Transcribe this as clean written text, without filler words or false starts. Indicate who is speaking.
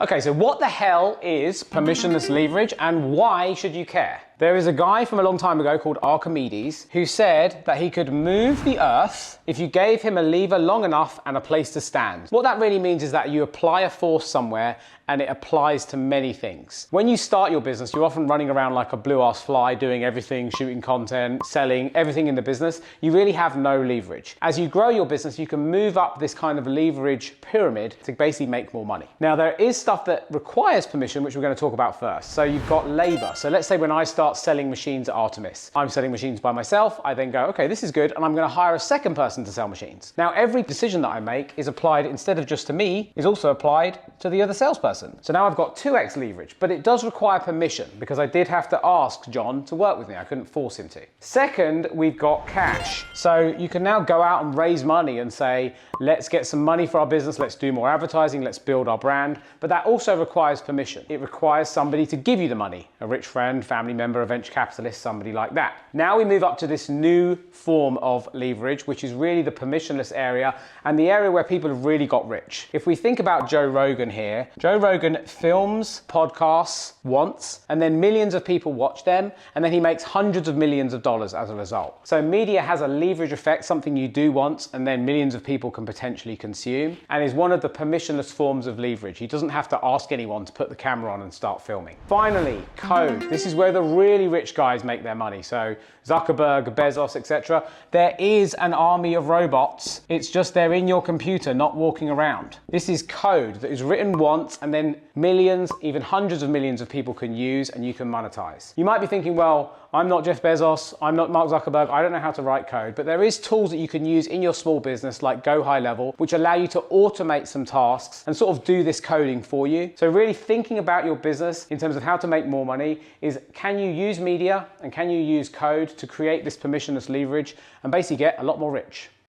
Speaker 1: Okay, so what the hell is permissionless leverage and why should you care? There is a guy from a long time ago called Archimedes who said that he could move the earth if you gave him a lever long enough and a place to stand. What that really means is that you apply a force somewhere and it applies to many things. When you start your business, you're often running around like a blue-ass fly, doing everything, shooting content, selling, everything in the business. You really have no leverage. As you grow your business, you can move up this kind of leverage pyramid to basically make more money. Now, there is stuff that requires permission, which we're going to talk about first. So you've got labor. So let's say when I start selling machines at Artemis, I'm selling machines by myself. I then go, okay, this is good. And I'm going to hire a second person to sell machines. Now, every decision that I make is applied instead of just to me, is also applied to the other salesperson. So now I've got 2x leverage, but it does require permission because I did have to ask John to work with me. I couldn't force him to. Second, we've got cash. So you can now go out and raise money and say, let's get some money for our business. Let's do more advertising. Let's build our brand. But that also requires permission. It requires somebody to give you the money, a rich friend, family member, a venture capitalist, somebody like that. Now we move up to this new form of leverage, which is really the permissionless area and the area where people have really got rich. If we think about Joe Rogan here, Joe Rogan films podcasts once and then millions of people watch them and then he makes hundreds of millions of dollars as a result. So media has a leverage effect, something you do once and then millions of people can potentially consume, and is one of the permissionless forms of leverage. He doesn't have to ask anyone to put the camera on and start filming. Finally, code. This is where the really rich guys make their money. So Zuckerberg, Bezos, etc. There is an army of robots. It's just they're in your computer, not walking around. This is code that is written once and then millions, even hundreds of millions of people can use and you can monetize. You might be thinking, well, I'm not Jeff Bezos, I'm not Mark Zuckerberg, I don't know how to write code, but there is tools that you can use in your small business like Go High Level, which allow you to automate some tasks and sort of do this coding for you. So really thinking about your business in terms of how to make more money is, can you use media and can you use code to create this permissionless leverage and basically get a lot more rich?